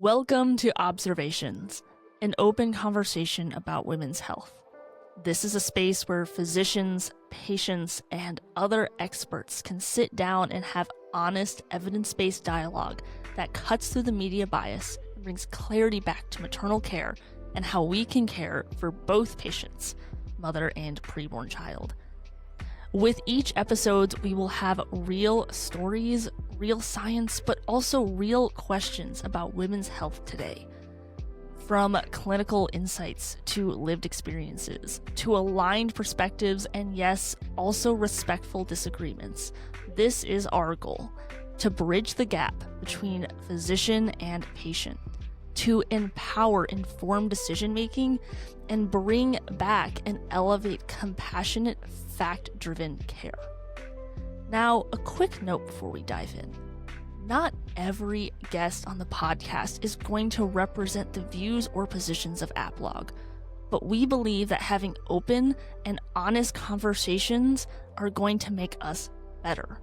Welcome to Observations, an open conversation about women's health. This is a space where physicians, patients, and other experts can sit down and have honest, evidence-based dialogue that cuts through the media bias and brings clarity back to maternal care and how we can care for both patients, mother and preborn child. With each episode, we will have real stories, real science, but also real questions about women's health today. From clinical insights to lived experiences, to aligned perspectives, and yes, also respectful disagreements. This is our goal, to bridge the gap between physician and patient, to empower informed decision-making, and bring back and elevate compassionate, fact-driven care. Now, a quick note before we dive in. Not every guest on the podcast is going to represent the views or positions of Applog, but we believe that having open and honest conversations are going to make us better.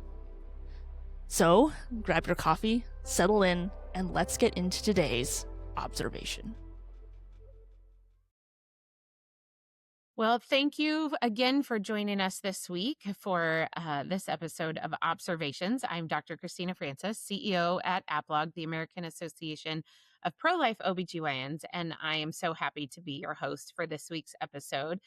So, grab your coffee, settle in, and let's get into today's observation. Well, thank you again for joining us this week for this episode of Observations. I'm Dr. Christina Francis, CEO at Applog, the American Association of Pro-Life OBGYNs, and I am so happy to be your host for this week's episode.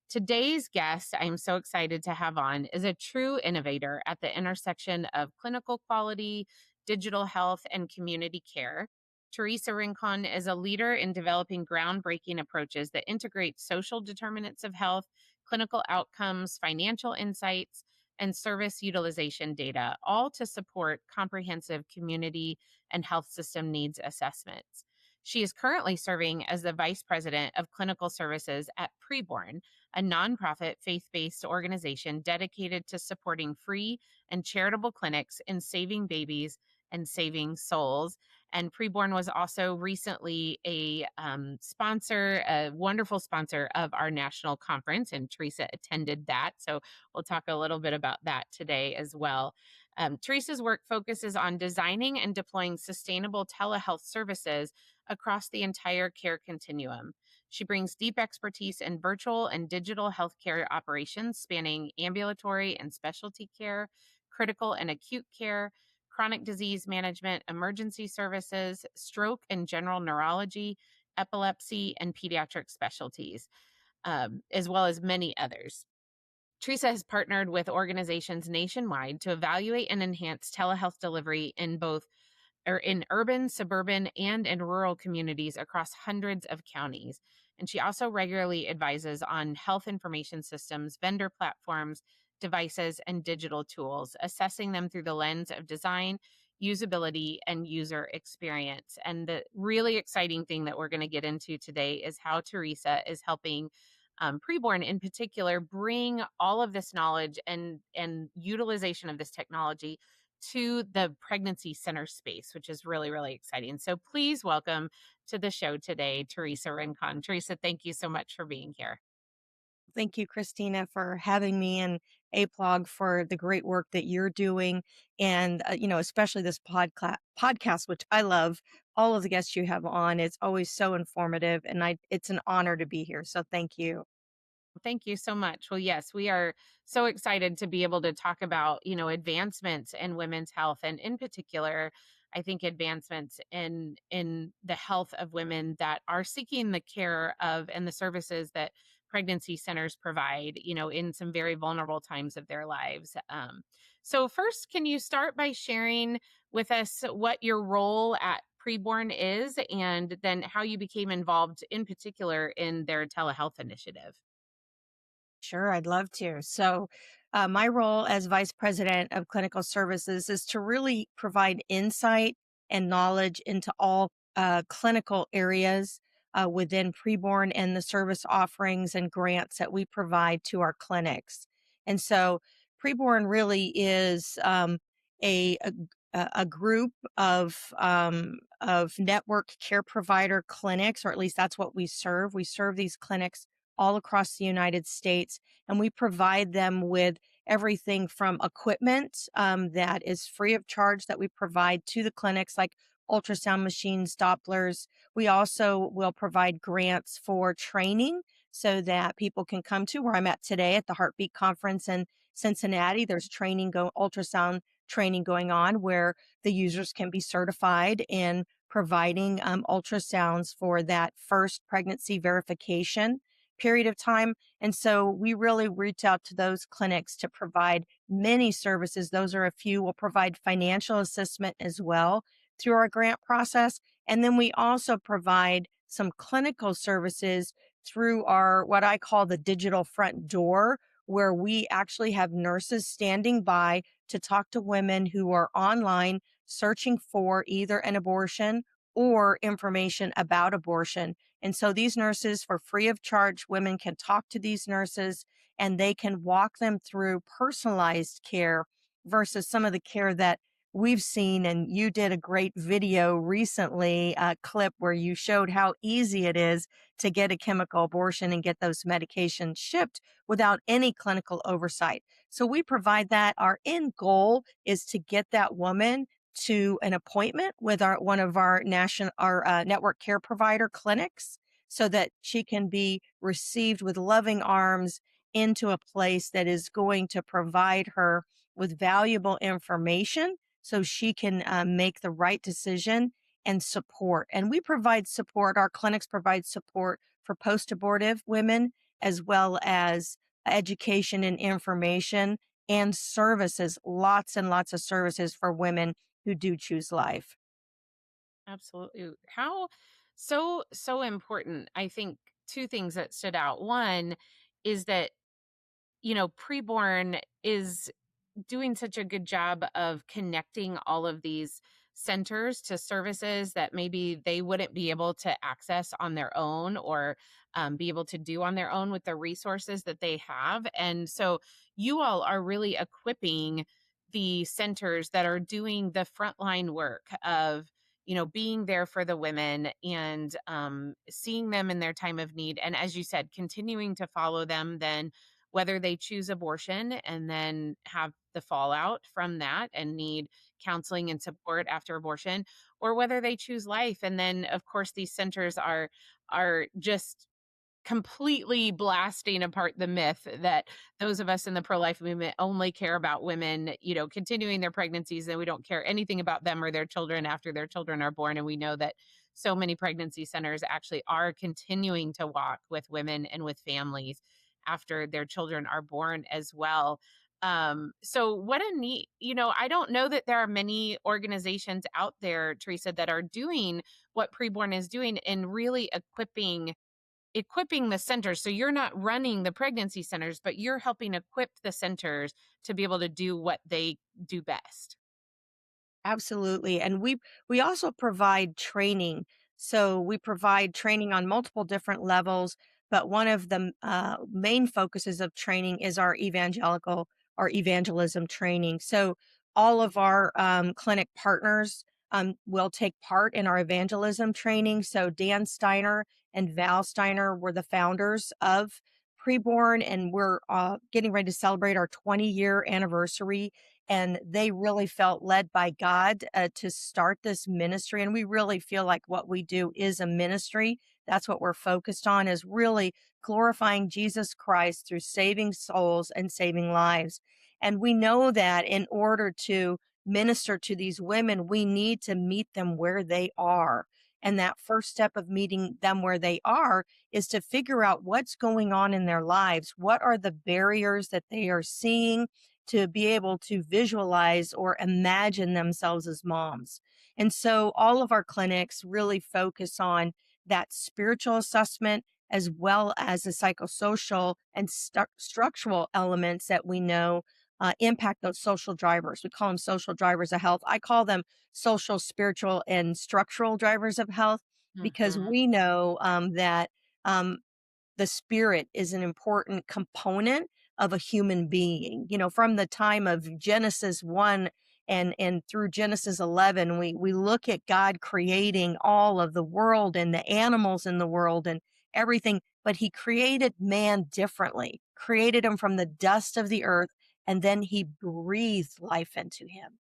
Today's guest I'm so excited to have on is a true innovator at the intersection of clinical quality, digital health, and community care. Teresa Rincon is a leader in developing groundbreaking approaches that integrate social determinants of health, clinical outcomes, financial insights, and service utilization data, all to support comprehensive community and health system needs assessments. She is currently serving as the Vice President of Clinical Services at PreBorn, a nonprofit faith-based organization dedicated to supporting free and charitable clinics in saving babies and saving souls. And PreBorn was also recently a sponsor, a wonderful sponsor of our national conference, and Teresa attended that. So we'll talk a little bit about that today as well. Teresa's work focuses on designing and deploying sustainable telehealth services across the entire care continuum. She brings deep expertise in virtual and digital healthcare operations spanning ambulatory and specialty care, critical and acute care, chronic disease management, emergency services, stroke and general neurology, epilepsy, and pediatric specialties, as well as many others. Teresa has partnered with organizations nationwide to evaluate and enhance telehealth delivery in urban, suburban, and in rural communities across hundreds of counties. And she also regularly advises on health information systems, vendor platforms, devices, and digital tools, assessing them through the lens of design, usability, and user experience. And the really exciting thing that we're going to get into today is how Teresa is helping PreBorn in particular bring all of this knowledge and utilization of this technology to the pregnancy center space, which is really, really exciting. So please welcome to the show today, Teresa Rincon. Teresa, thank you so much for being here. Thank you, Christina, for having me, and Applog for the great work that you're doing. And, especially this podcast, which I love. All of the guests you have on, it's always so informative, and it's an honor to be here. So thank you. Thank you so much. Well, yes, we are so excited to be able to talk about, advancements in women's health, and in particular, I think advancements in the health of women that are seeking the care of and the services that pregnancy centers provide, in some very vulnerable times of their lives. So first, can you start by sharing with us what your role at PreBorn is, and then how you became involved in particular in their telehealth initiative? Sure, I'd love to. So, my role as Vice President of Clinical Services is to really provide insight and knowledge into all clinical areas within PreBorn and the service offerings and grants that we provide to our clinics. And so, PreBorn really is a, a a group of network care provider clinics, or at least that's what we serve. We serve these clinics all across the United States, and we provide them with everything from equipment that is free of charge that we provide to the clinics, like ultrasound machines, Dopplers. We also will provide grants for training so that people can come to where I'm at today at the Heartbeat Conference in Cincinnati. There's ultrasound training going on where the users can be certified in providing ultrasounds for that first pregnancy verification period of time. And so we really reach out to those clinics to provide many services. Those are a few. We'll provide financial assistance as well through our grant process. And then we also provide some clinical services through our what I call the digital front door, where we actually have nurses standing by to talk to women who are online searching for either an abortion or information about abortion. And so these nurses, for free of charge, women can talk to these nurses and they can walk them through personalized care versus some of the care that we've seen. And you did a great video recently, a clip where you showed how easy it is to get a chemical abortion and get those medications shipped without any clinical oversight. So we provide that. Our end goal is to get that woman to an appointment with one of our network care provider clinics so that she can be received with loving arms into a place that is going to provide her with valuable information so she can make the right decision and support. And we provide support, our clinics provide support for post abortive women, as well as education and information and services, lots and lots of services for women who do choose life. Absolutely. How so important. I think two things that stood out. One is that, preborn is doing such a good job of connecting all of these centers to services that maybe they wouldn't be able to access on their own, or be able to do on their own with the resources that they have. And so you all are really equipping the centers that are doing the frontline work of, being there for the women and seeing them in their time of need. And as you said, continuing to follow them then, whether they choose abortion and then have the fallout from that and need counseling and support after abortion, or whether they choose life. And then of course these centers are just completely blasting apart the myth that those of us in the pro-life movement only care about women, continuing their pregnancies, and we don't care anything about them or their children after their children are born. And we know that so many pregnancy centers actually are continuing to walk with women and with families after their children are born as well. So what a neat, I don't know that there are many organizations out there, Teresa, that are doing what PreBorn is doing and really equipping the centers. So you're not running the pregnancy centers, but you're helping equip the centers to be able to do what they do best. Absolutely. And we also provide training. So we provide training on multiple different levels, but one of the main focuses of training is our evangelism training. So all of our clinic partners will take part in our evangelism training. So Dan Steiner and Val Steiner were the founders of Preborn, and we're getting ready to celebrate our 20-year anniversary, and they really felt led by God to start this ministry. And we really feel like what we do is a ministry. That's what we're focused on, is really glorifying Jesus Christ through saving souls and saving lives. And we know that in order to minister to these women, we need to meet them where they are. And that first step of meeting them where they are is to figure out what's going on in their lives. What are the barriers that they are seeing to be able to visualize or imagine themselves as moms? And so all of our clinics really focus on that spiritual assessment as well as the psychosocial and structural elements that we know impact those social drivers. We call them social drivers of health. I call them social, spiritual, and structural drivers of health because Mhm. we know that um, the spirit is an important component of a human being. From the time of Genesis 1 and through Genesis 11, we look at God creating all of the world and the animals in the world and everything, but he created man differently, created him from the dust of the earth, and then he breathed life into him,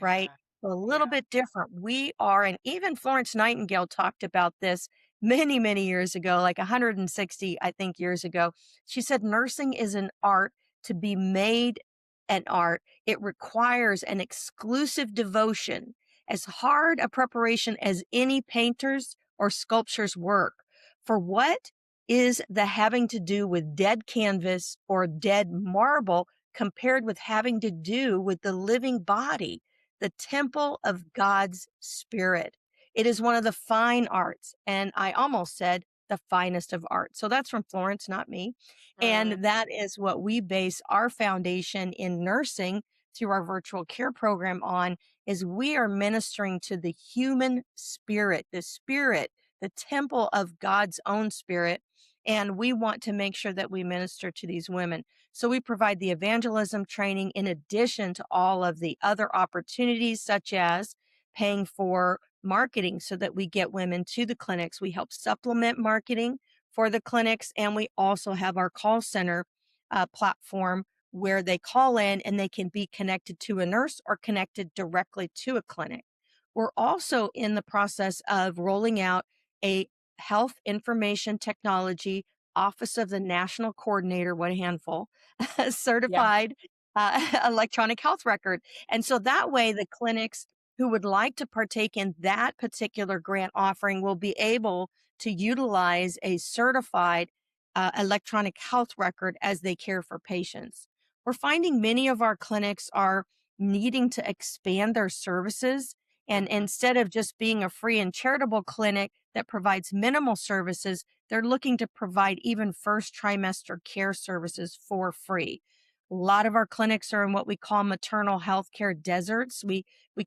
right? Yeah. a little Yeah. bit different. We are, and even Florence Nightingale talked about this many, many years ago, like 160, I think, years ago. She said, nursing is an art to be made an art. It requires an exclusive devotion, as hard a preparation as any painter's or sculpture's work. For what is the having to do with dead canvas or dead marble compared with having to do with the living body, the temple of God's Spirit? It is one of the fine arts, and I almost said the finest of art. So that's from Florence, not me. Mm, And that is what we base our foundation in nursing through our virtual care program on, is we are ministering to the human spirit, the temple of God's own spirit. And we want to make sure that we minister to these women. So we provide the evangelism training in addition to all of the other opportunities, such as paying for marketing so that we get women to the clinics. We help supplement marketing for the clinics. And we also have our call center platform where they call in and they can be connected to a nurse or connected directly to a clinic. We're also in the process of rolling out a health information technology Office of the National Coordinator, what a handful, yeah. certified electronic health record. And so that way, the clinics who would like to partake in that particular grant offering will be able to utilize a certified electronic health record as they care for patients. We're finding many of our clinics are needing to expand their services. And Mhm. instead of just being a free and charitable clinic that provides minimal services, they're looking to provide even first trimester care services for free. A lot of our clinics are in what we call maternal health care deserts. We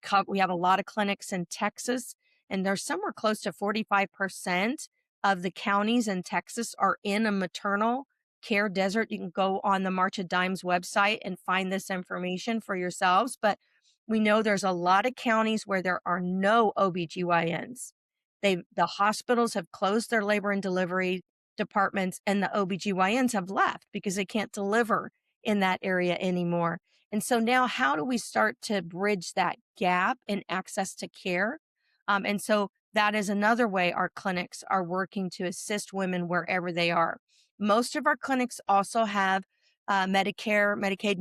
have a lot of clinics in Texas, and there's somewhere close to 45% of the counties in Texas are in a maternal care desert. You can go on the March of Dimes website and find this information for yourselves. But we know there's a lot of counties where there are no OBGYNs. The hospitals have closed their labor and delivery departments, and the OBGYNs have left because they can't deliver in that area anymore. And so now, how do we start to bridge that gap in access to care? And so that is another way our clinics are working to assist women wherever they are. Most of our clinics also have Medicare, Medicaid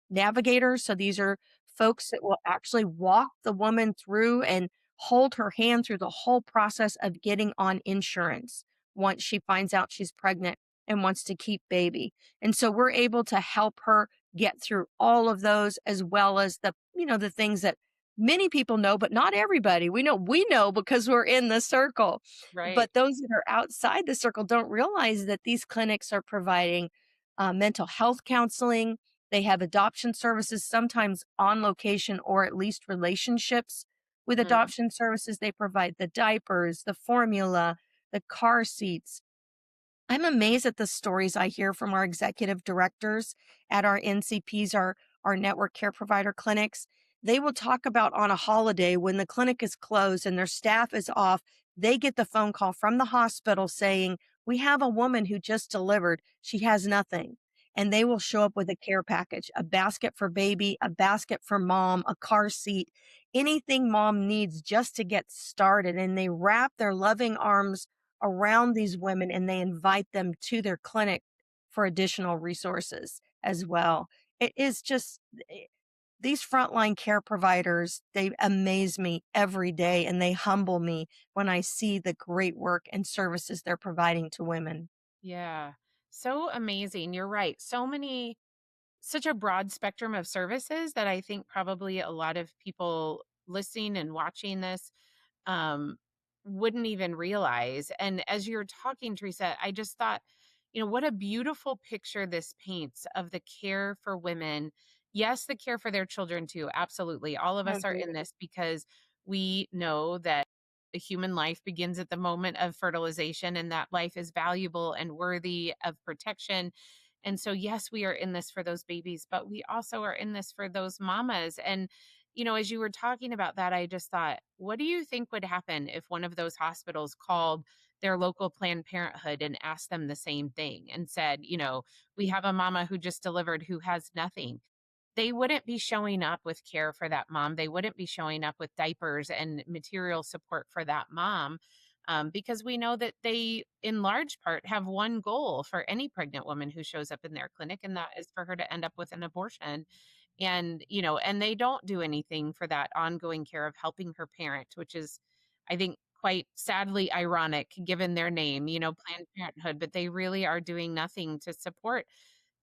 navigators. So these are folks that will actually walk the woman through and hold her hand through the whole process of getting on insurance once she finds out she's pregnant and wants to keep baby. And so we're able to help her get through all of those, as well as the things that many people know, but not everybody. We know because we're in the circle. Right. But those that are outside the circle don't realize that these clinics are providing mental health counseling. They have adoption services, sometimes on location or at least relationships with Mm, adoption services. They provide the diapers, the formula, the car seats. I'm amazed at the stories I hear from our executive directors at our NCPs, our network care provider clinics. They will talk about on a holiday when the clinic is closed and their staff is off, they get the phone call from the hospital saying, "We have a woman who just delivered. She has nothing." And they will show up with a care package, a basket for baby, a basket for mom, a car seat, anything mom needs just to get started. And they wrap their loving arms around these women and they invite them to their clinic for additional resources as well. It is just these frontline care providers, they amaze me every day and they humble me when I see the great work and services they're providing to women. yeah. So amazing. You're right. Such a broad spectrum of services that I think probably a lot of people listening and watching this um, wouldn't even realize. And as you're talking, Teresa, I just thought, what a beautiful picture this paints of the care for women. Yes, the care for their children too. Absolutely. All of I us are in agree. this because we know that a human life begins at the moment of fertilization and that life is valuable and worthy of protection. And so, yes, we are in this for those babies, but we also are in this for those mamas. And as you were talking about that, I just thought, what do you think would happen if one of those hospitals called their local Planned Parenthood and asked them the same thing and said, we have a mama who just delivered who has nothing? they wouldn't be showing up with care for that mom. They wouldn't be showing up with diapers and material support for that mom. Because we know that they, in large part, have one goal for any pregnant woman who shows up in their clinic, and that is for her to end up with an abortion. And, and they don't do anything for that ongoing care of helping her parent, which is, I think, quite sadly ironic given their name, Planned Parenthood, but they really are doing nothing to support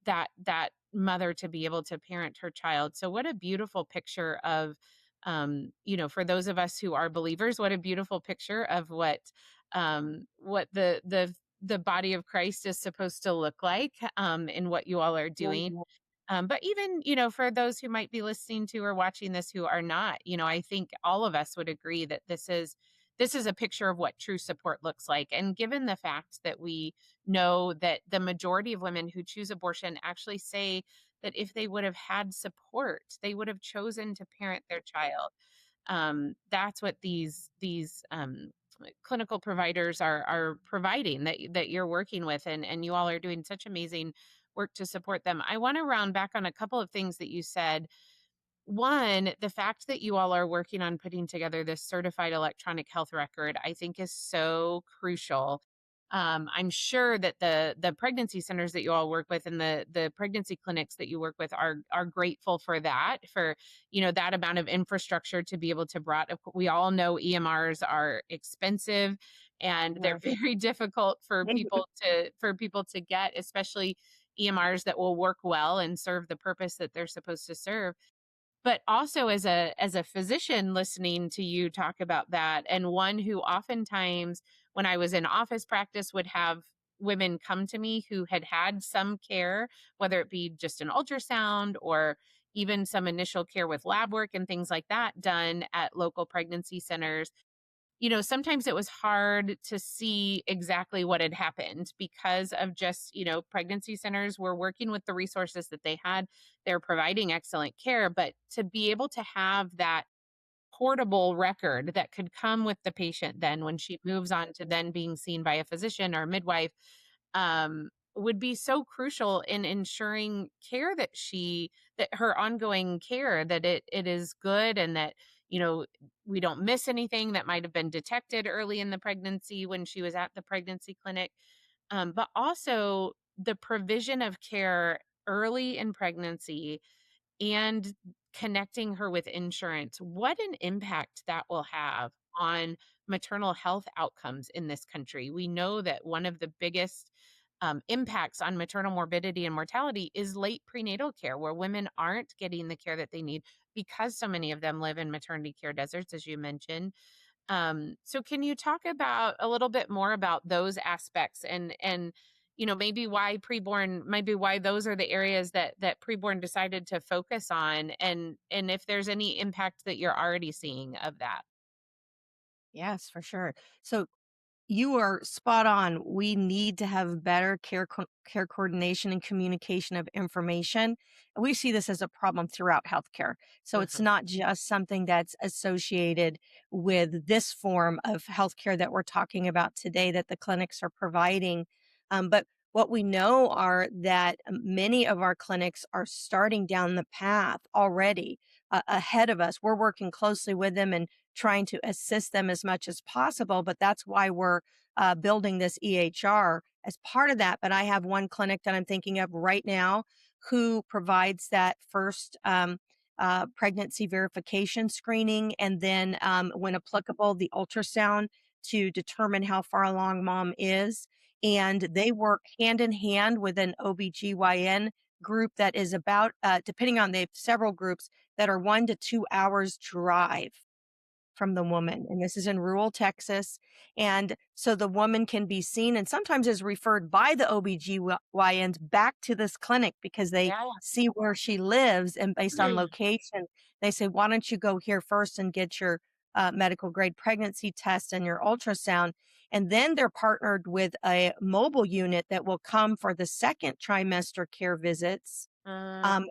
that mother to be able to parent her child. So what a beautiful picture of, for those of us who are believers, what a beautiful picture of what the body of Christ is supposed to look like, in what you all are doing. But even, for those who might be listening to or watching this who are not, I think all of us would agree that this is a picture of what true support looks like. And given the fact that we know that the majority of women who choose abortion actually say that if they would have had support, they would have chosen to parent their child. That's what these clinical providers are providing, that you're working with, and you all are doing such amazing work to support them. I want to round back on a couple of things that you said. One, the fact that you all are working on putting together this certified electronic health record, I think is so crucial. I'm sure that the pregnancy centers that you all work with and the pregnancy clinics that you work with are grateful for that, for that amount of infrastructure to be able to brought. We all know EMRs are expensive and they're very difficult for people to get, especially EMRs that will work well and serve the purpose that they're supposed to serve. But also as a physician listening to you talk about that, and one who oftentimes when I was in office practice would have women come to me who had some care, whether it be just an ultrasound or even some initial care with lab work and things like that done at local pregnancy centers. Sometimes it was hard to see exactly what had happened because of just, pregnancy centers were working with the resources that they had. They're providing excellent care, but to be able to have that portable record that could come with the patient then when she moves on to then being seen by a physician or a midwife, would be so crucial in ensuring care that her ongoing care, that it is good, and that, you know, we don't miss anything that might have been detected early in the pregnancy when she was at the pregnancy clinic. But also the provision of care early in pregnancy and connecting her with insurance, what an impact that will have on maternal health outcomes in this country. We know that one of the biggest impacts on maternal morbidity and mortality is late prenatal care, where women aren't getting the care that they need because so many of them live in maternity care deserts, as you mentioned. So can you talk about a little bit more about those aspects, and maybe why those are the areas that PreBorn decided to focus on, and if there's any impact that you're already seeing of that? Yes, for sure. So you are spot on. We need to have better care coordination and communication of information. And we see this as a problem throughout healthcare. So it's Mhm. not just something that's associated with this form of healthcare that we're talking about today that the clinics are providing. But what we know are that many of our clinics are starting down the path already ahead of us. We're working closely with them and trying to assist them as much as possible. But that's why we're building this EHR as part of that. But I have one clinic that I'm thinking of right now who provides that first pregnancy verification screening, and then, when applicable, the ultrasound to determine how far along mom is. And they work hand in hand with an OBGYN group that is about, depending on, they have several groups that are 1 to 2 hours drive from the woman. And this is in rural Texas. And so the woman can be seen and sometimes is referred by the OBGYNs back to this clinic because they Yeah. see where she lives. And based on location, they say, why don't you go here first and get your medical grade pregnancy test and your ultrasound? And then they're partnered with a mobile unit that will come for the second trimester care visits. Mm,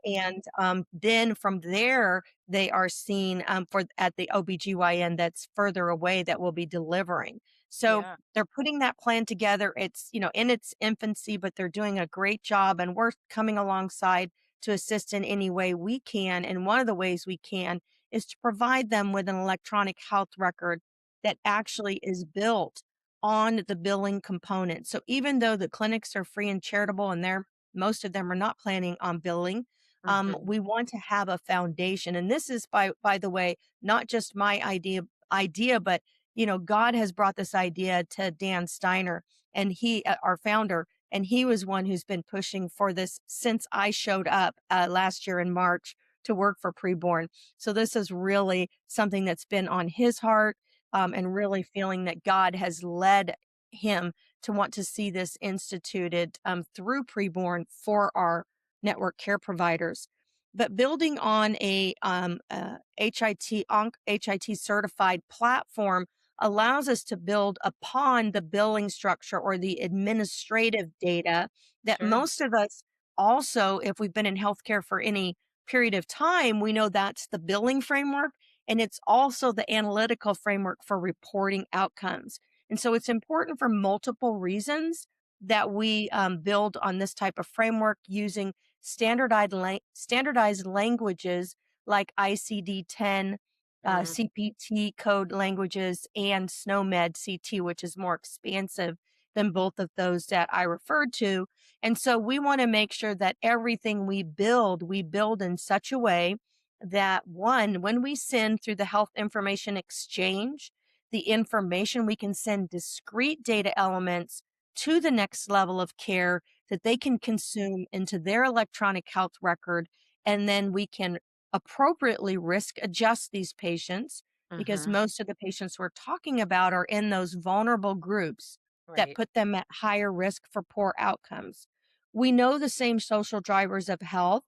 Then from there, they are seen for at the OBGYN that's further away that will be delivering. So yeah. they're putting that plan together. It's, in its infancy, but they're doing a great job, and we're coming alongside to assist in any way we can. And one of the ways we can is to provide them with an electronic health record that actually is built on the billing component. So even though the clinics are free and charitable and most of them are not planning on billing, Hmm. we want to have a foundation. And this is by the way, not just my idea, but God has brought this idea to Dan Steiner, and our founder, and he was one who's been pushing for this since I showed up last year in March to work for PreBorn. So this is really something that's been on his heart, and really feeling that God has led him to want to see this instituted through PreBorn for our network care providers. But building on a HIT certified platform allows us to build upon the billing structure or the administrative data that Sure. most of us also, if we've been in healthcare for any period of time, we know that's the billing framework. And it's also the analytical framework for reporting outcomes. And so it's important for multiple reasons that we build on this type of framework using standardized languages like ICD-10, Mm. CPT code languages, and SNOMED CT, which is more expansive than both of those that I referred to. And so we want to make sure that everything we build in such a way that one, when we send through the health information exchange, the information, we can send discrete data elements to the next level of care that they can consume into their electronic health record. And then we can appropriately risk adjust these patients, because Hmm. most of the patients we're talking about are in those vulnerable groups that Right. put them at higher risk for poor outcomes. We know the same social drivers of health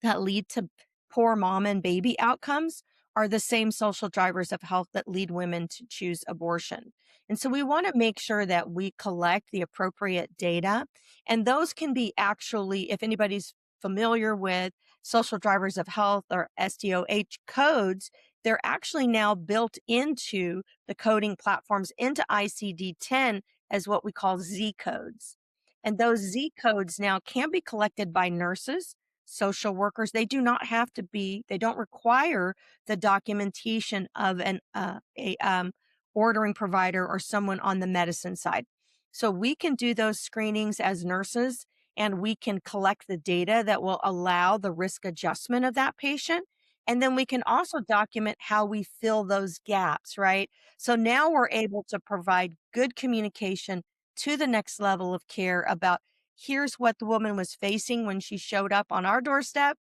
that lead to poor mom and baby outcomes are the same social drivers of health that lead women to choose abortion. And so we want to make sure that we collect the appropriate data. And those can be actually, if anybody's familiar with social drivers of health or SDOH codes, they're actually now built into the coding platforms into ICD 10 as what we call Z codes. And those Z codes now can be collected by nurses, social workers. They don't require the documentation of a ordering provider or someone on the medicine side. So we can do those screenings as nurses, and we can collect the data that will allow the risk adjustment of that patient. And then we can also document how we fill those gaps, right? So now we're able to provide good communication to the next level of care about, here's what the woman was facing when she showed up on our doorstep,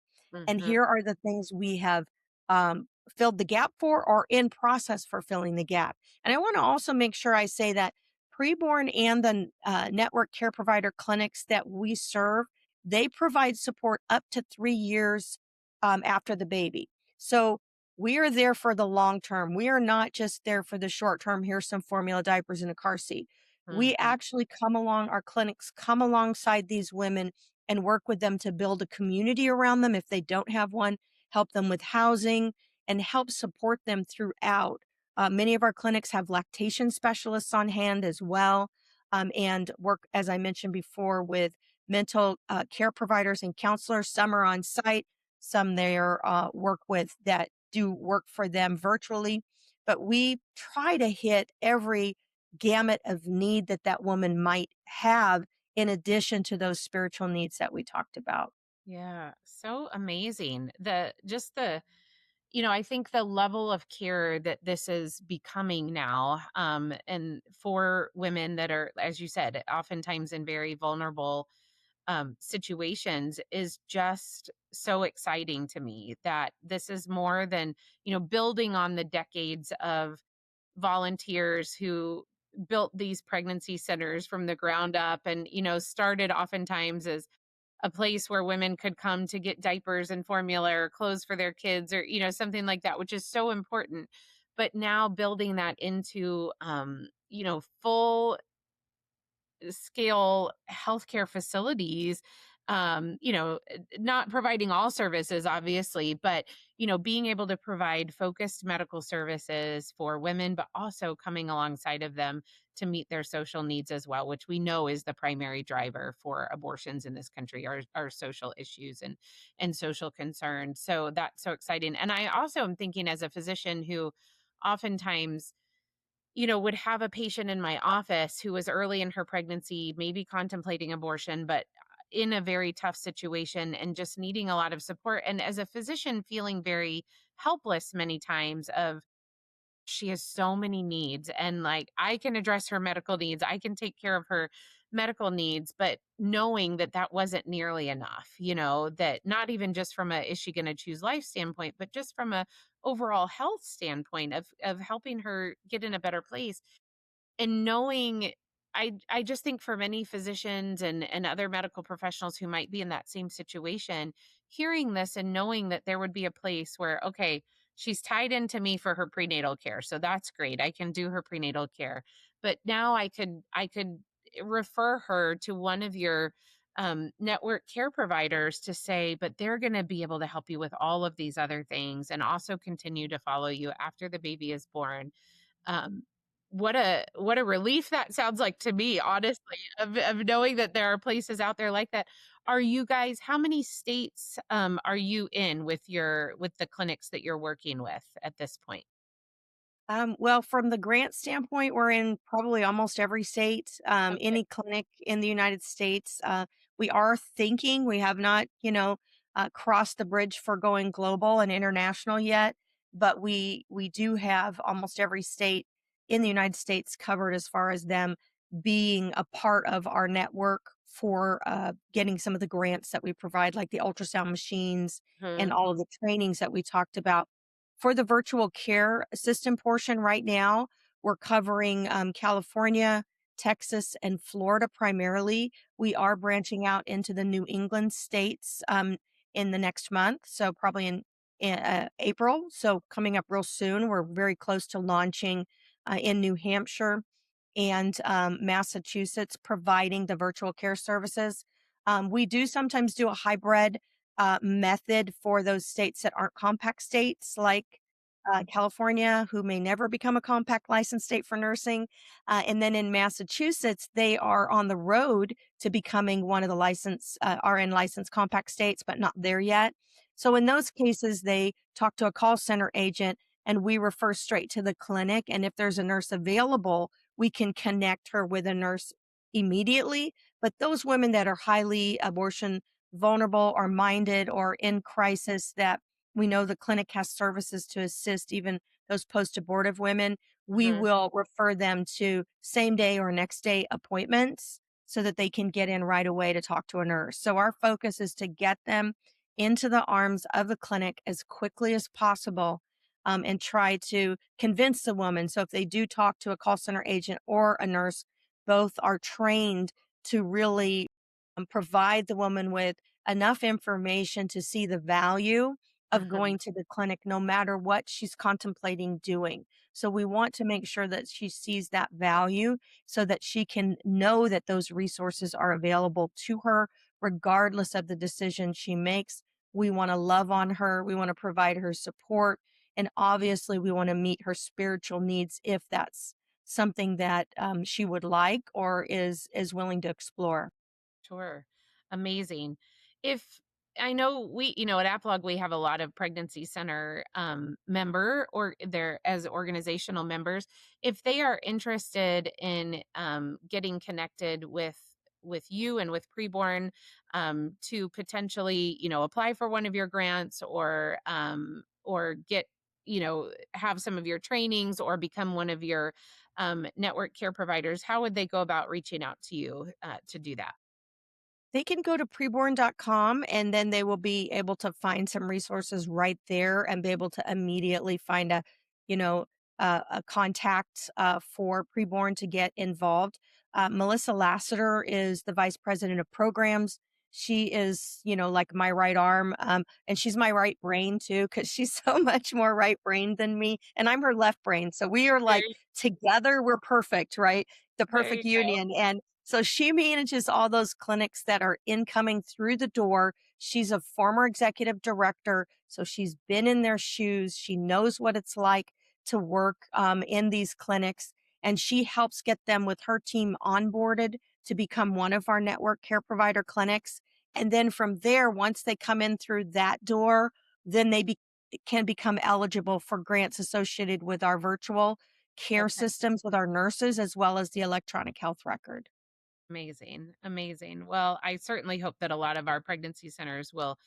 and Hmm. here are the things we have filled the gap for or in process for filling the gap. And I want to also make sure I say that preborn and the network care provider clinics that we serve, they provide support up to 3 years after the baby. So we are there for the long term. We are not just there for the short term. Here's some formula diapers in a car seat. We Hmm. actually our clinics come alongside these women and work with them to build a community around them if they don't have one, help them with housing, and help support them throughout. Many of our clinics have lactation specialists on hand as well, and work, as I mentioned before, with mental care providers and counselors. Some are on site, some they work with that do work for them virtually. But we try to hit every gamut of need that that woman might have, in addition to those spiritual needs that we talked about. Yeah. So amazing. I think the level of care that this is becoming now, and for women that are, as you said, oftentimes in very vulnerable situations, is just so exciting to me that this is more than, building on the decades of volunteers who built these pregnancy centers from the ground up and, started oftentimes as a place where women could come to get diapers and formula or clothes for their kids or, something like that, which is so important. But now building that into, full scale healthcare facilities not providing all services, obviously, but, being able to provide focused medical services for women, but also coming alongside of them to meet their social needs as well, which we know is the primary driver for abortions in this country, are social issues and social concerns. So that's so exciting. And I also am thinking, as a physician who oftentimes, would have a patient in my office who was early in her pregnancy, maybe contemplating abortion, but in a very tough situation and just needing a lot of support. And as a physician, feeling very helpless many times of, she has so many needs, and like, I can address her medical needs, I can take care of her medical needs, but knowing that that wasn't nearly enough, that not even just from a is she going to choose life standpoint, but just from a overall health standpoint of helping her get in a better place. And knowing, I just think for many physicians and other medical professionals who might be in that same situation, hearing this and knowing that there would be a place where, okay, she's tied into me for her prenatal care, so that's great, I can do her prenatal care, but now I could refer her to one of your network care providers to say, but they're going to be able to help you with all of these other things and also continue to follow you after the baby is born. um, what a relief that sounds like to me, honestly, of knowing that there are places out there like that. Are you guys, how many states are you in with the clinics that you're working with at this point? Well, from the grant standpoint, we're in probably almost every state, Okay. any clinic in the United States. We are thinking, we have not, crossed the bridge for going global and international yet, but we do have almost every state in the United States covered as far as them being a part of our network for getting some of the grants that we provide, like the ultrasound machines and Mhm. all of the trainings that we talked about. For the virtual care assistant portion right now, we're covering California, Texas, and Florida primarily. We are branching out into the New England states in the next month, so probably in April. So coming up real soon. We're very close to launching in New Hampshire and Massachusetts, providing the virtual care services. We do sometimes do a hybrid method for those states that aren't compact states, like California, who may never become a compact licensed state for nursing. And then in Massachusetts, they are on the road to becoming one of the RN licensed compact states, but not there yet. So in those cases, they talk to a call center agent and we refer straight to the clinic. And if there's a nurse available, we can connect her with a nurse immediately. But those women that are highly abortion vulnerable or minded or in crisis, that we know the clinic has services to assist even those post abortive women, we Mhm. will refer them to same day or next day appointments so that they can get in right away to talk to a nurse. So our focus is to get them into the arms of the clinic as quickly as possible, and try to convince the woman. So if they do talk to a call center agent or a nurse, both are trained to really provide the woman with enough information to see the value of Mhm. going to the clinic no matter what she's contemplating doing. So we want to make sure that she sees that value so that she can know that those resources are available to her regardless of the decision she makes. We want to love on her, we want to provide her support, and obviously we want to meet her spiritual needs if that's something that she would like or is willing to explore. Sure. Amazing. If I know we, at Applog, we have a lot of pregnancy center member or there as organizational members. If they are interested in getting connected with you and with preborn, to potentially, apply for one of your grants or get, have some of your trainings or become one of your network care providers, how would they go about reaching out to you to do that? They can go to preborn.com and then they will be able to find some resources right there and be able to immediately find you know, a contact for preborn to get involved. Melissa Lassiter is the vice president of programs. She is, like my right arm, and she's my right brain too, because she's so much more right brain than me, and I'm her left brain. So we are There like you together, we're perfect, right? The there perfect you go. union. And So she manages all those clinics that are incoming through the door. She's a former executive director, so she's been in their shoes. She knows what it's like to work in these clinics, and she helps get them with her team onboarded to become one of our network care provider clinics. And then from there, once they come in through that door, then can become eligible for grants associated with our virtual care Okay. systems with our nurses, as well as the electronic health record. Amazing. Amazing. Well, I certainly hope that a lot of our pregnancy centers will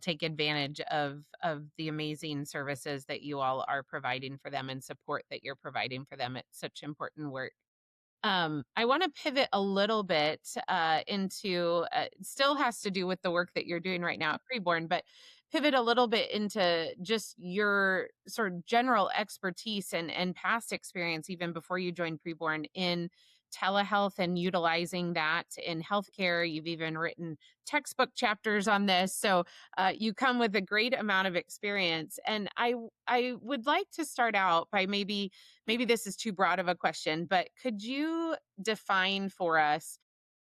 take advantage of the amazing services that you all are providing for them and support that you're providing for them. It's such important work. I want to pivot a little bit into still has to do with the work that you're doing right now at Preborn, but pivot a little bit into just your sort of general expertise and past experience, even before you joined Preborn in telehealth and utilizing that in healthcare. You've even written textbook chapters on this, so you come with a great amount of experience. And I would like to start out by maybe this is too broad of a question, but could you define for us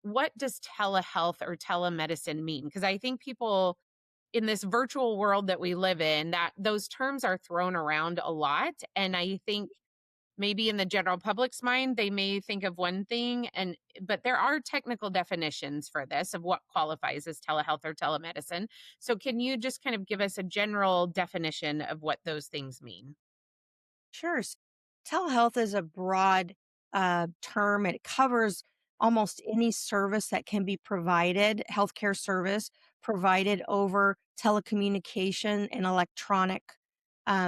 what does telehealth or telemedicine mean? Because I think people in this virtual world that we live in, that those terms are thrown around a lot. And I think maybe in the general public's mind, they may think of one thing but there are technical definitions for this of what qualifies as telehealth or telemedicine. So can you just kind of give us a general definition of what those things mean? Sure. Telehealth is a broad term. It covers almost any service that can be provided, healthcare service provided over telecommunication and electronic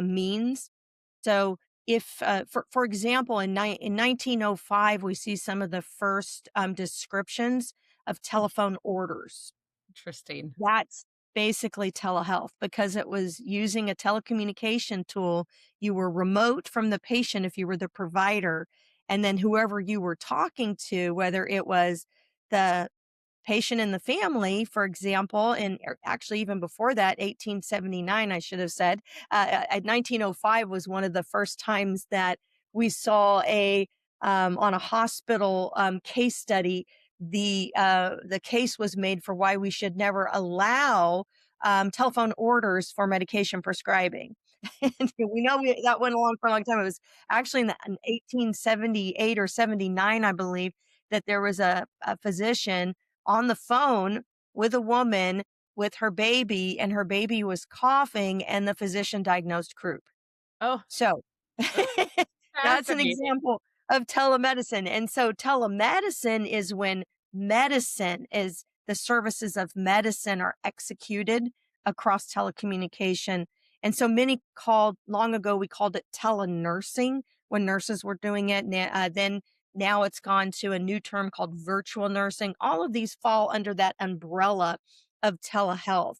means. So, if, for example, in 1905, we see some of the first descriptions of telephone orders. Interesting. That's basically telehealth because it was using a telecommunication tool. You were remote from the patient if you were the provider, and then whoever you were talking to, whether it was the patient in the family, for example, and actually even before that, 1879, I should have said, at 1905 was one of the first times that we saw on a hospital case study, the case was made for why we should never allow telephone orders for medication prescribing. And we know that went along for a long time. It was actually in 1878 or 79, I believe, that there was a physician on the phone with a woman with her baby, and her baby was coughing, and the physician diagnosed croup. Oh, So that's an fascinating. example of telemedicine. And so telemedicine is when medicine is the services of medicine are executed across telecommunication. And so many called long ago, we called it telenursing when nurses were doing it. Then now it's gone to a new term called virtual nursing. All of these fall under that umbrella of telehealth.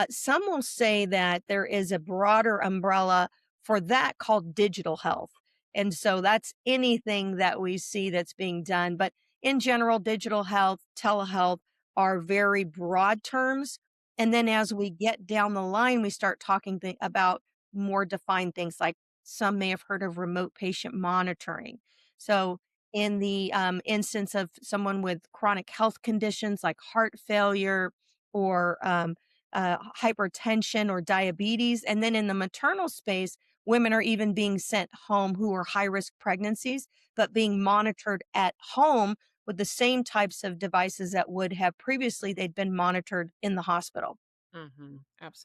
Some will say that there is a broader umbrella for that called digital health. And so that's anything that we see that's being done. But in general, digital health, telehealth are very broad terms. And then as we get down the line, we start talking about more defined things like some may have heard of remote patient monitoring. So, in the instance of someone with chronic health conditions like heart failure or hypertension or diabetes, and then in the maternal space, women are even being sent home who are high risk pregnancies, but being monitored at home with the same types of devices that would have previously they'd been monitored in the hospital.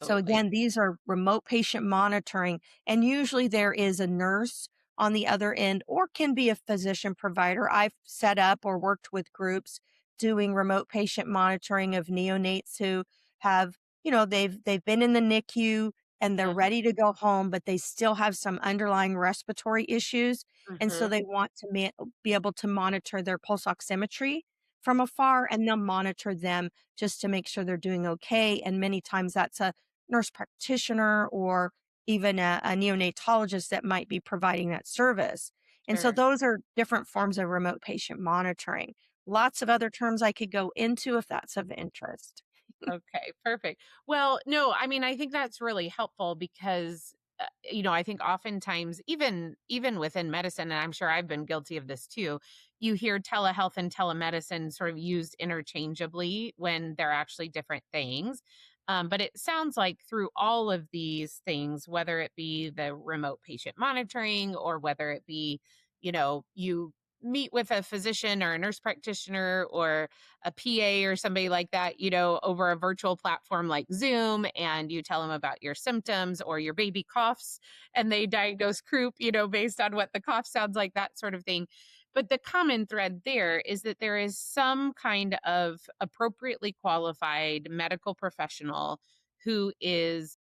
So Absolutely. again, these are remote patient monitoring, and usually there is a nurse on the other end or can be a physician provider. I've set up or worked with groups doing remote patient monitoring of neonates who have, they've been in the NICU and they're ready to go home, but they still have some underlying respiratory issues. And so Mm-hmm. they want to be able to monitor their pulse oximetry from afar, and they'll monitor them just to make sure they're doing okay. And many times that's a nurse practitioner or even a neonatologist that might be providing that service. And so Sure. those are different forms of remote patient monitoring. Lots of other terms I could go into if that's of interest. Okay, perfect. Well, no, I mean, I think that's really helpful because I think oftentimes even within medicine, and I'm sure I've been guilty of this too, you hear telehealth and telemedicine sort of used interchangeably when they're actually different things. But it sounds like through all of these things, whether it be the remote patient monitoring or whether it be, you meet with a physician or a nurse practitioner or a PA or somebody like that, over a virtual platform like Zoom, and you tell them about your symptoms or your baby coughs and they diagnose croup, based on what the cough sounds like, that sort of thing. But the common thread there is that there is some kind of appropriately qualified medical professional who is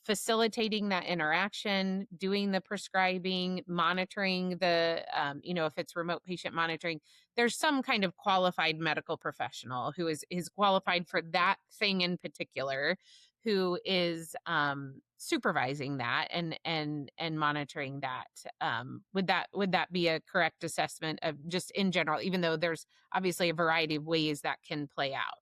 facilitating that interaction, doing the prescribing, monitoring if it's remote patient monitoring, there's some kind of qualified medical professional who is qualified for that thing in particular, who is supervising that and monitoring that. Would that be a correct assessment of just in general, even though there's obviously a variety of ways that can play out?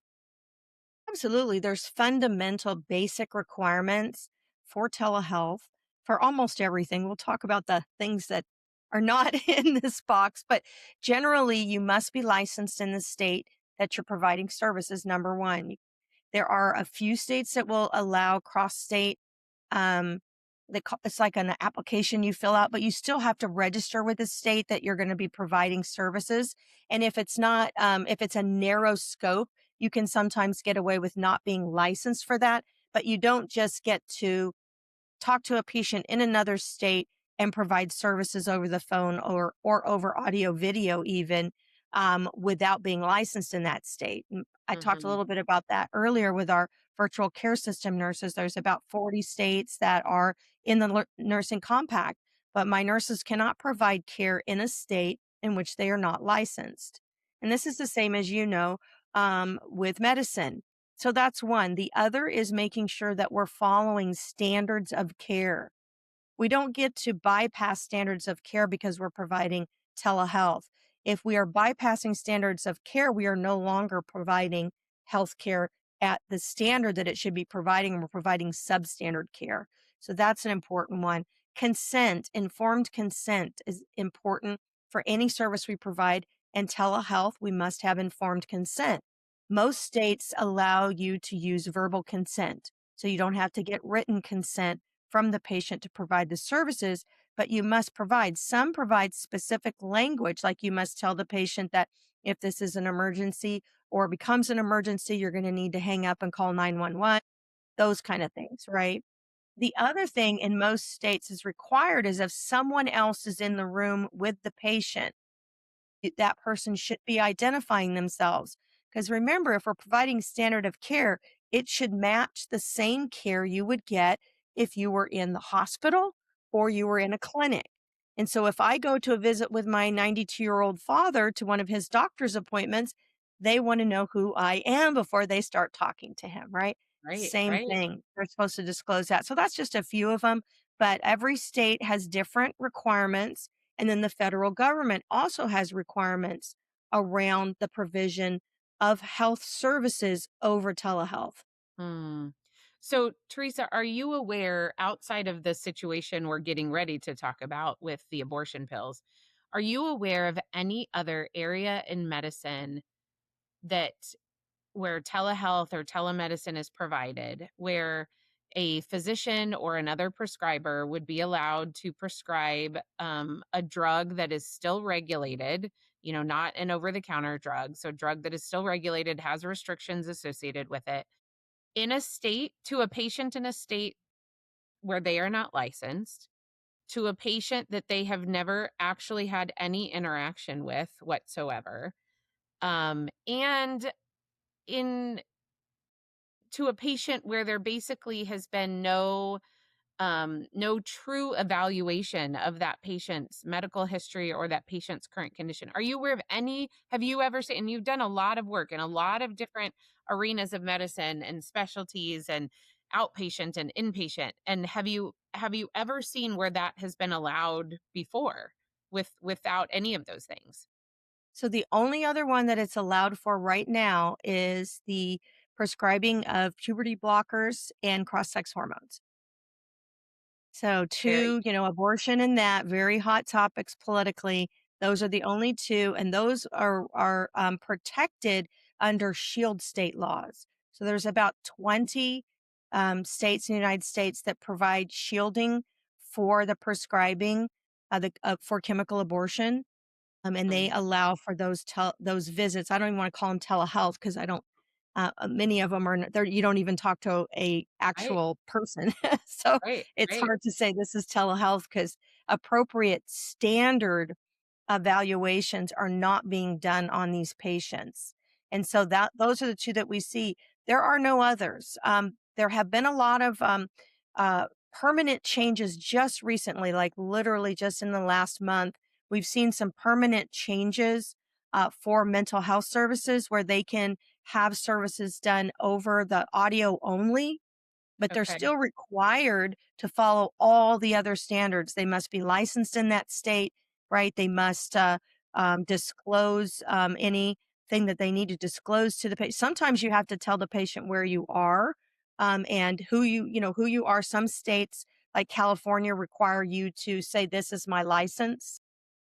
Absolutely. There's fundamental basic requirements for telehealth for almost everything. We'll talk about the things that are not in this box, but generally, you must be licensed in the state that you're providing services, number one. There are a few states that will allow cross state. Um, it's like an application you fill out, but you still have to register with the state that you're going to be providing services. And if it's not, if it's a narrow scope, you can sometimes get away with not being licensed for that. But you don't just get to talk to a patient in another state and provide services over the phone or over audio video even without being licensed in that state. I talked a Hmm. little bit about that earlier with our virtual care system nurses. There's about 40 states that are in the nursing compact, but my nurses cannot provide care in a state in which they are not licensed. And this is the same as with medicine. So that's one. The other is making sure that we're following standards of care. We don't get to bypass standards of care because we're providing telehealth. If we are bypassing standards of care, we are no longer providing health care at the standard that it should be providing, and we're providing substandard care. So that's an important one. Consent, informed consent is important for any service we provide. And telehealth, we must have informed consent. Most states allow you to use verbal consent. So you don't have to get written consent from the patient to provide the services, but you must provide. Some provide specific language, like you must tell the patient that if this is an emergency or becomes an emergency, you're going to need to hang up and call 911, those kind of things, right? The other thing in most states is required is if someone else is in the room with the patient, that person should be identifying themselves. Because remember, if we're providing standard of care, it should match the same care you would get if you were in the hospital or you were in a clinic. And so if I go to a visit with my 92-year-old father to one of his doctor's appointments, they want to know who I am before they start talking to him, right? Right, Same right. thing. They're supposed to disclose that. So that's just a few of them, but every state has different requirements, and then the federal government also has requirements around the provision of health services over telehealth. Hmm. So, Teresa, are you aware, outside of the situation we're getting ready to talk about with the abortion pills, are you aware of any other area in medicine that where telehealth or telemedicine is provided, where a physician or another prescriber would be allowed to prescribe a drug that is still regulated, not an over the counter drug, so a drug that is still regulated, has restrictions associated with it, in a state, to a patient in a state where they are not licensed, to a patient that they have never actually had any interaction with whatsoever, and in to a patient where there basically has been no true evaluation of that patient's medical history or that patient's current condition. Are you aware of any? Have you ever seen, and you've done a lot of work in a lot of different arenas of medicine and specialties and outpatient and inpatient, and have you ever seen where that has been allowed before without any of those things? So the only other one that it's allowed for right now is the prescribing of puberty blockers and cross-sex hormones. So Very. two, abortion and that, very hot topics politically. Those are the only two, and those are protected under shield state laws. So there's about 20 states in the United States that provide shielding for the prescribing for chemical abortion, and they Mm, allow for those visits. I don't even want to call them telehealth because I don't. Many of them are there. You don't even talk to a right, actual person, so right, it's right. hard to say this is telehealth because appropriate standard evaluations are not being done on these patients. And so that those are the two that we see. There are no others. There have been a lot of uh, permanent changes just recently, like literally just in the last month. We've seen some permanent changes for mental health services where they can have services done over the audio only, but they're Okay, still required to follow all the other standards. They must be licensed in that state, right? They must disclose anything that they need to disclose to the patient. Sometimes you have to tell the patient where you are and who you are. Some states, like California, require you to say, "This is my license."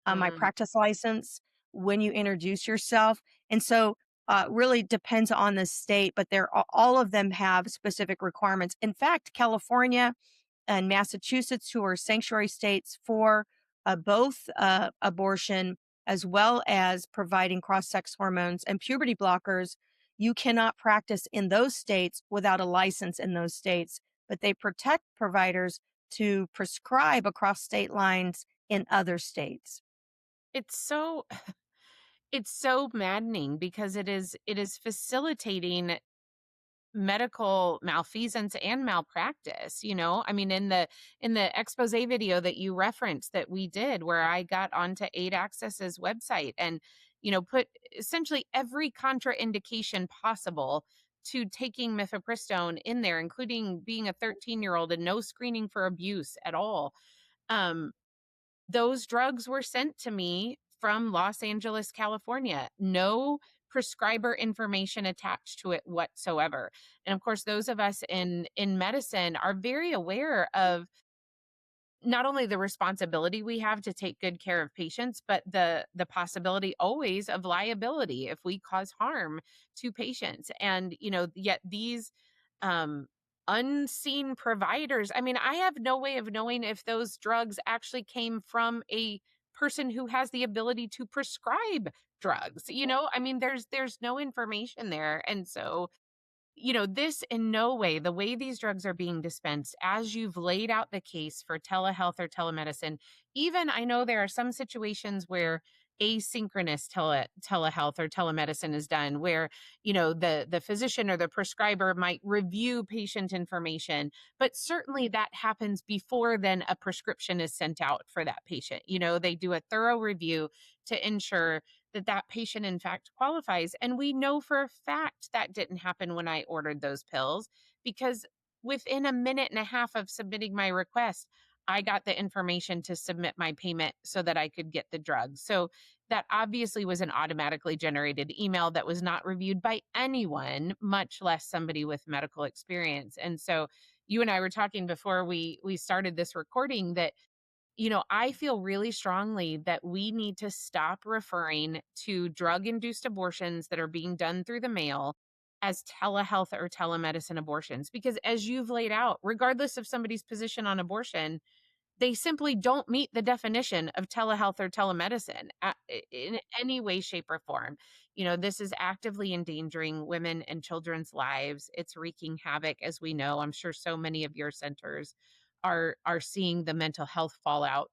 My mm, practice license when you introduce yourself. And so really depends on the state, but all of them have specific requirements. In fact, California and Massachusetts, who are sanctuary states for both abortion as well as providing cross sex hormones and puberty blockers, you cannot practice in those states without a license in those states, but they protect providers to prescribe across state lines in other states. it's so it's so maddening because it is facilitating medical malfeasance and malpractice, I mean, in the expose video that you referenced that we did, where I got onto Aid Access's website and put essentially every contraindication possible to taking mifepristone in there, including being a 13-year-old and no screening for abuse at all. um those drugs were sent to me from Los Angeles, California. No prescriber information attached to it whatsoever. And of course, those of us in medicine are very aware of not only the responsibility we have to take good care of patients, but the possibility always of liability if we cause harm to patients. And yet these um unseen providers, I mean, I have no way of knowing if those drugs actually came from a person who has the ability to prescribe drugs. I mean, there's no information there. And so this in no way, the way these drugs are being dispensed, as you've laid out the case for telehealth or telemedicine, even I know there are some situations where asynchronous telehealth or telemedicine is done where the physician or the prescriber might review patient information, but certainly that happens before then a prescription is sent out for that patient. They do a thorough review to ensure that that patient in fact qualifies. And we know for a fact that didn't happen when I ordered those pills because within a minute and a half of submitting my request, I got the information to submit my payment so that I could get the drugs. So that obviously was an automatically generated email that was not reviewed by anyone, much less somebody with medical experience. And so you and I were talking before we started this recording that I feel really strongly that we need to stop referring to drug induced abortions that are being done through the mail as telehealth or telemedicine abortions. Because as you've laid out, regardless of somebody's position on abortion, they simply don't meet the definition of telehealth or telemedicine in any way, shape, or form. This is actively endangering women and children's lives. It's wreaking havoc, as we know. I'm sure so many of your centers are seeing the mental health fallout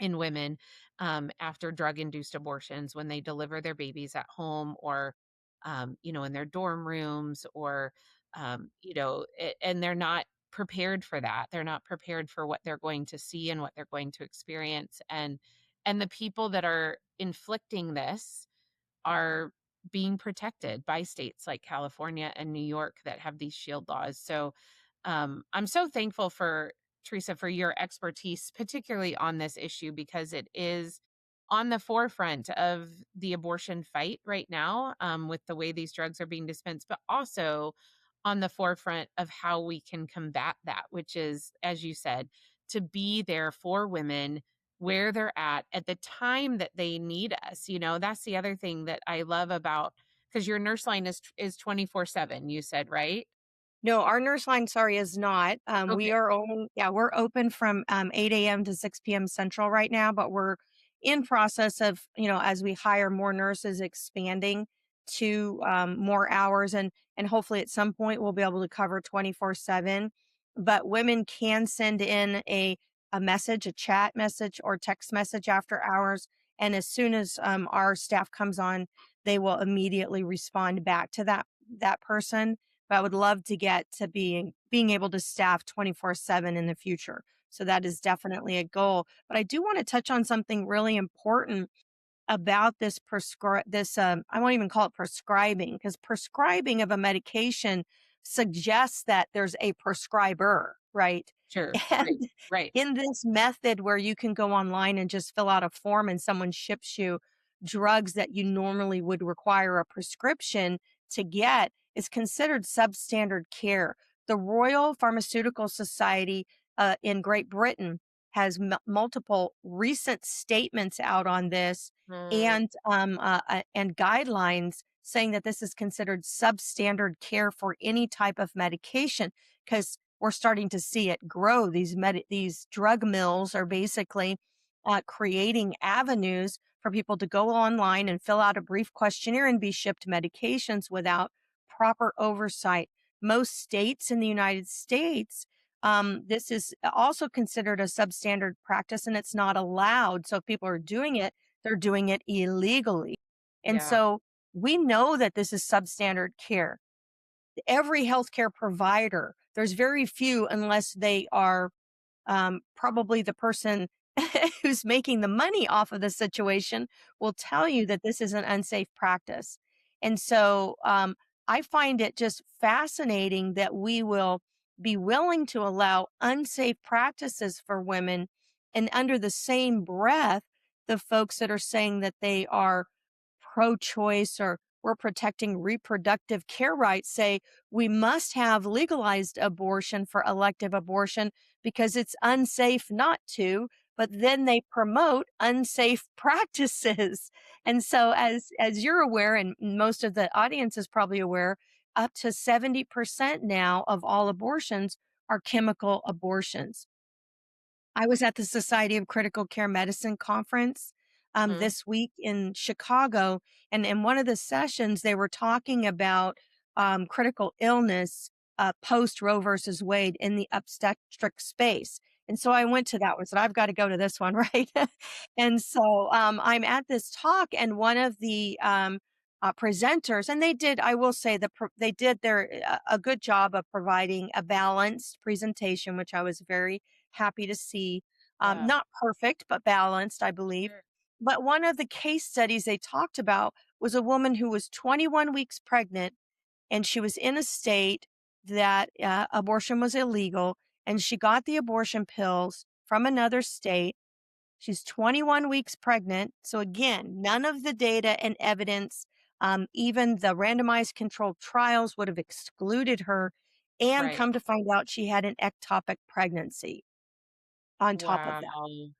in women after drug induced abortions when they deliver their babies at home or in their dorm rooms or and they're not prepared for that. They're not prepared for what they're going to see and what they're going to experience. And the people that are inflicting this are being protected by states like California and New York that have these shield laws. So I'm so thankful for Teresa for your expertise, particularly on this issue, because it is on the forefront of the abortion fight right now, with the way these drugs are being dispensed, but also on the forefront of how we can combat that, which is, as you said, to be there for women where they're at the time that they need us. That's the other thing that I love about, because your nurse line is 24/7, you said, right? No, our nurse line, sorry, is not. We Okay. are only, yeah, we're open from 8 a.m. to 6 p.m. Central right now, but we're in process of, as we hire more nurses, expanding to more hours, and hopefully at some point we'll be able to cover 24/7. But women can send in a message, a chat message or text message after hours, and as soon as our staff comes on, they will immediately respond back to that person. But I would love to get to being able to staff 24/7 in the future. So that is definitely a goal. But I do want to touch on something really important about I won't even call it prescribing, because prescribing of a medication suggests that there's a prescriber, right? Sure. Right. And Right. in this method where you can go online and just fill out a form and someone ships you drugs that you normally would require a prescription to get, is considered substandard care. The Royal Pharmaceutical Society in Great Britain has multiple recent statements out on this, Mm, and guidelines saying that this is considered substandard care for any type of medication, because we're starting to see it grow. These drug mills are basically creating avenues for people to go online and fill out a brief questionnaire and be shipped medications without proper oversight. Most states in the United States, this is also considered a substandard practice and it's not allowed. So if people are doing it, they're doing it illegally. And yeah. so we know that this is substandard care. Every healthcare provider, there's very few, unless they are probably the person who's making the money off of the situation, will tell you that this is an unsafe practice. And so I find it just fascinating that we will be willing to allow unsafe practices for women, and under the same breath, the folks that are saying that they are pro choice or we're protecting reproductive care rights say we must have legalized abortion for elective abortion because it's unsafe not to, but then they promote unsafe practices. And so as you're aware, and most of the audience is probably aware, up to 70% now of all abortions are chemical abortions. I was at the Society of Critical Care Medicine conference Mhm. this week in Chicago. And in one of the sessions, they were talking about critical illness post Roe versus Wade in the obstetric space. And so I went to that one. Said, I've got to go to this one, right? And so I'm at this talk, and one of the presenters, and they did, I will say, they did a good job of providing a balanced presentation, which I was very happy to see. Yeah. Not perfect, but balanced, I believe. Sure. But one of the case studies they talked about was a woman who was 21 weeks pregnant, and she was in a state that abortion was illegal, and she got the abortion pills from another state. She's 21 weeks pregnant. So, again, none of the data and evidence, even the randomized controlled trials, would have excluded her. And Right. come to find out, she had an ectopic pregnancy on top of Wow. that.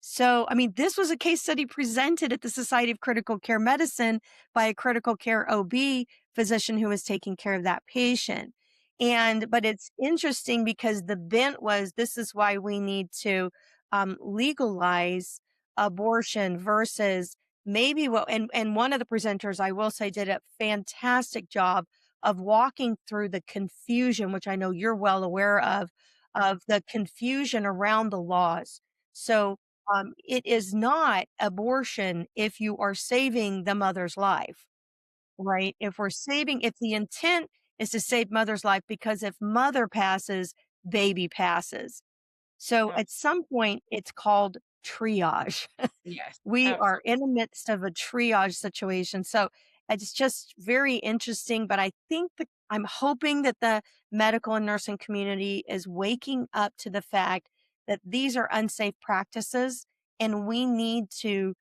So, I mean, this was a case study presented at the Society of Critical Care Medicine by a critical care OB physician who was taking care of that patient. But it's interesting because the bent was, this is why we need to legalize abortion versus maybe and one of the presenters, I will say, did a fantastic job of walking through the confusion, which I know you're well aware of the confusion around the laws. So, it is not abortion if you are saving the mother's life, right? If the intent is to save mother's life, because if mother passes, baby passes. So Ab at some point, it's called triage. Yes, We are absolutely. in the midst of a triage situation. So it's just very interesting. But I think I'm hoping that the medical and nursing community is waking up to the fact that these are unsafe practices, and we need to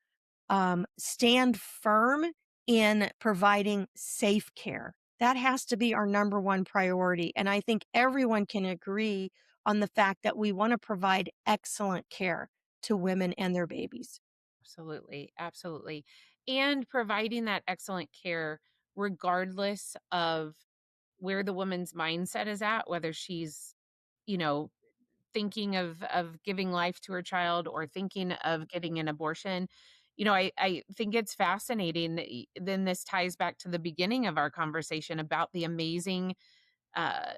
stand firm in providing safe care. That has to be our number one priority. And I think everyone can agree on the fact that we want to provide excellent care to women and their babies. Absolutely. Absolutely. And providing that excellent care regardless of where the woman's mindset is at, whether she's, you know, thinking of giving life to her child or thinking of getting an abortion. I think it's fascinating that then this ties back to the beginning of our conversation about the amazing uh,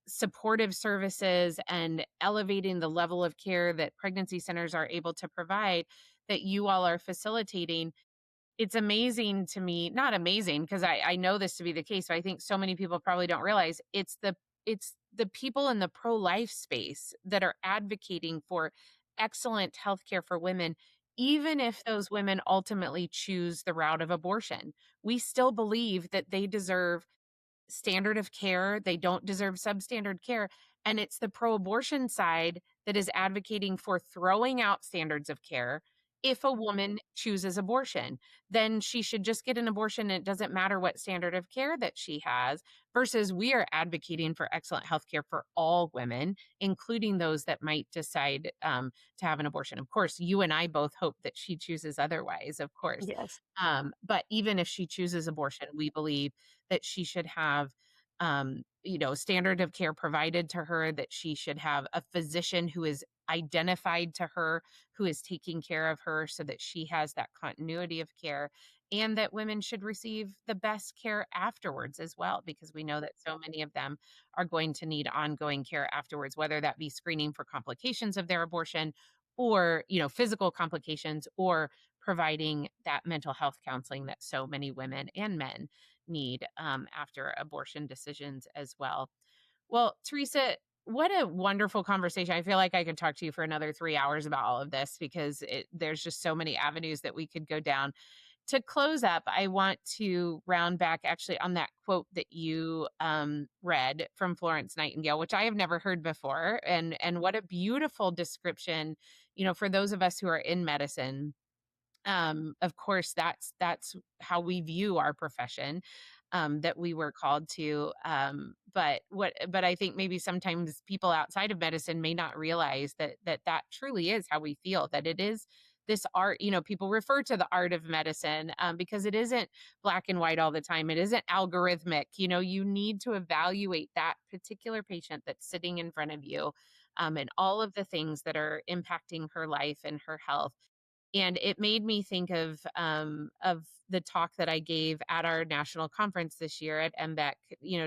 supportive services and elevating the level of care that pregnancy centers are able to provide that you all are facilitating. It's amazing to me, not amazing because I know this to be the case, but I think so many people probably don't realize it's the people in the pro-life space that are advocating for excellent healthcare for women, even if those women ultimately choose the route of abortion. We still believe that they deserve standard of care. They don't deserve substandard care. And it's the pro abortion side that is advocating for throwing out standards of care. If a woman chooses abortion, then she should just get an abortion. And it doesn't matter what standard of care that she has, versus we are advocating for excellent health care for all women, including those that might decide to have an abortion. Of course, you and I both hope that she chooses otherwise, of course. Yes. But even if she chooses abortion, we believe that she should have standard of care provided to her, that she should have a physician who is identified to her, who is taking care of her so that she has that continuity of care, and that women should receive the best care afterwards as well, because we know that so many of them are going to need ongoing care afterwards, whether that be screening for complications of their abortion or, physical complications, or providing that mental health counseling that so many women and men need after abortion decisions as well. Well, Teresa, what a wonderful conversation. I feel like I could talk to you for another 3 hours about all of this because there's just so many avenues that we could go down. To close up, I want to round back actually on that quote that you read from Florence Nightingale, which I have never heard before. And what a beautiful description, for those of us who are in medicine. Of course, that's how we view our profession, that we were called to. But I think maybe sometimes people outside of medicine may not realize that truly is how we feel, that it is this art. People refer to the art of medicine because it isn't black and white all the time. It isn't algorithmic. You need to evaluate that particular patient that's sitting in front of you, and all of the things that are impacting her life and her health. And it made me think of the talk that I gave at our national conference this year at MBEC,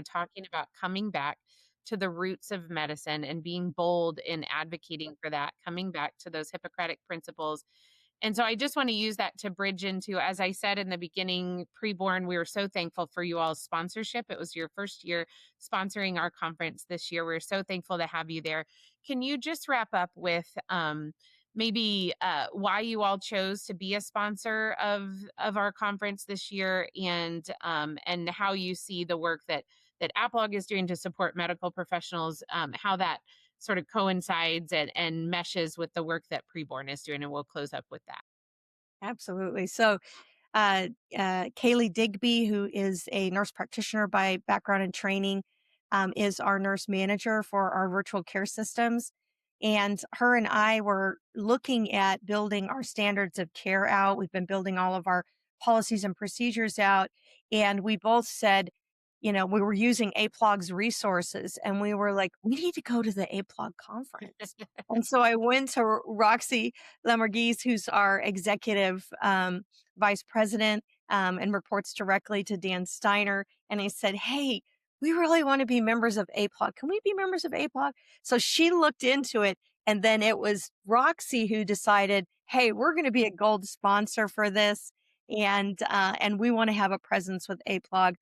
talking about coming back to the roots of medicine and being bold in advocating for that, coming back to those Hippocratic principles. And so I just want to use that to bridge into, as I said in the beginning, PreBorn, we were so thankful for you all's sponsorship. It was your first year sponsoring our conference this year. We're so thankful to have you there. Can you just wrap up with maybe why you all chose to be a sponsor of our conference this year, and how you see the work that AppLog is doing to support medical professionals, how that sort of coincides and meshes with the work that PreBorn is doing. And we'll close up with that. Absolutely. So, Kaylee Digby, who is a nurse practitioner by background and training, is our nurse manager for our virtual care systems. And her and I were looking at building our standards of care out. We've been building all of our policies and procedures out. And we both said, we were using APLOG's resources and we were like, we need to go to the APLOG conference. And so I went to Roxy Lamorghese, who's our executive vice president, and reports directly to Dan Steiner. And I said, hey, we really want to be members of APLOG. Can we be members of APLOG? So she looked into it. And then it was Roxy who decided, hey, we're going to be a gold sponsor for this. And we want to have a presence with APLOG.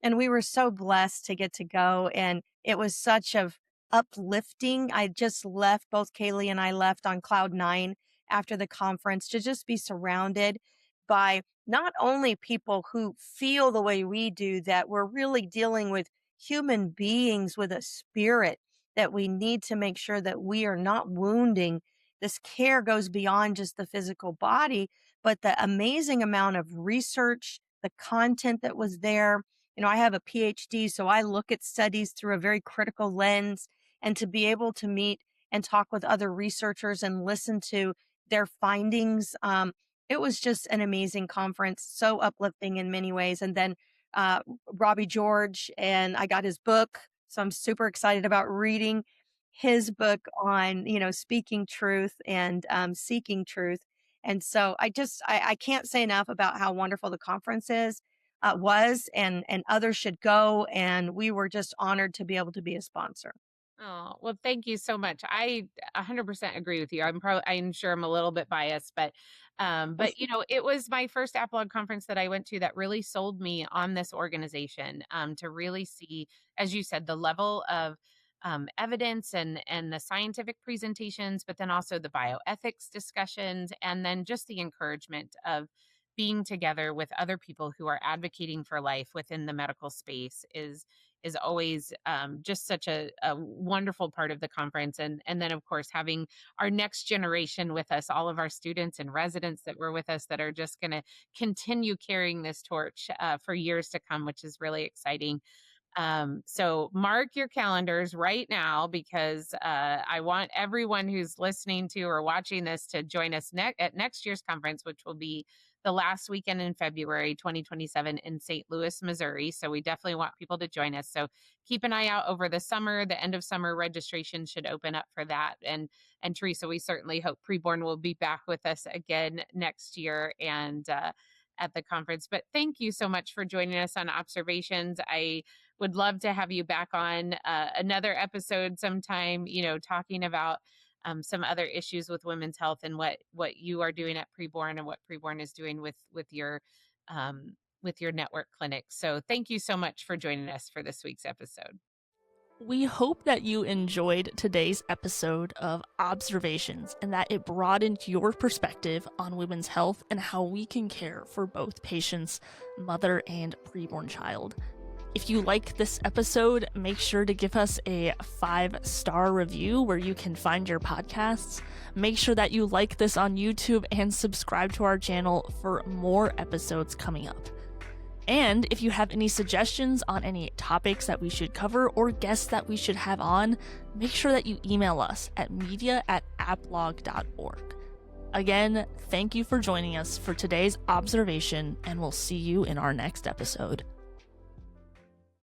And we were so blessed to get to go. And it was such a uplifting. I just left, both Kaylee and I left on cloud nine after the conference, to just be surrounded by not only people who feel the way we do, that we're really dealing with human beings with a spirit, that we need to make sure that we are not wounding. This care goes beyond just the physical body, but the amazing amount of research, the content that was there. I have a PhD, so I look at studies through a very critical lens, and to be able to meet and talk with other researchers and listen to their findings. It was just an amazing conference, so uplifting in many ways. And then uh, Robbie George, and I got his book. So I'm super excited about reading his book on, speaking truth and seeking truth. And so I can't say enough about how wonderful the conference was, and others should go. And we were just honored to be able to be a sponsor. Oh, well, thank you so much. I 100% agree with you. I'm sure I'm a little bit biased, but it was my first Apolog conference that I went to that really sold me on this organization, to really see, as you said, the level of evidence and the scientific presentations, but then also the bioethics discussions, and then just the encouragement of being together with other people who are advocating for life within the medical space is always just such a wonderful part of the conference. And then, of course, having our next generation with us, all of our students and residents that were with us that are just going to continue carrying this torch for years to come, which is really exciting. So mark your calendars right now, because I want everyone who's listening to or watching this to join us at next year's conference, which will be the last weekend in February 2027 in St. Louis, Missouri. So we definitely want people to join us. So keep an eye out over the summer. The end of summer registration should open up for that. And Teresa, we certainly hope PreBorn will be back with us again next year and at the conference. But thank you so much for joining us on Observations. I would love to have you back on another episode sometime, talking about some other issues with women's health and what you are doing at PreBorn and what PreBorn is doing with your network clinic. So thank you so much for joining us for this week's episode. We hope that you enjoyed today's episode of Observations and that it broadened your perspective on women's health and how we can care for both patients, mother, and preborn child. If you like this episode, make sure to give us a 5-star review where you can find your podcasts. Make sure that you like this on YouTube and subscribe to our channel for more episodes coming up. And if you have any suggestions on any topics that we should cover or guests that we should have on, make sure that you email us at media@applog.org. Again, thank you for joining us for today's observation, and we'll see you in our next episode.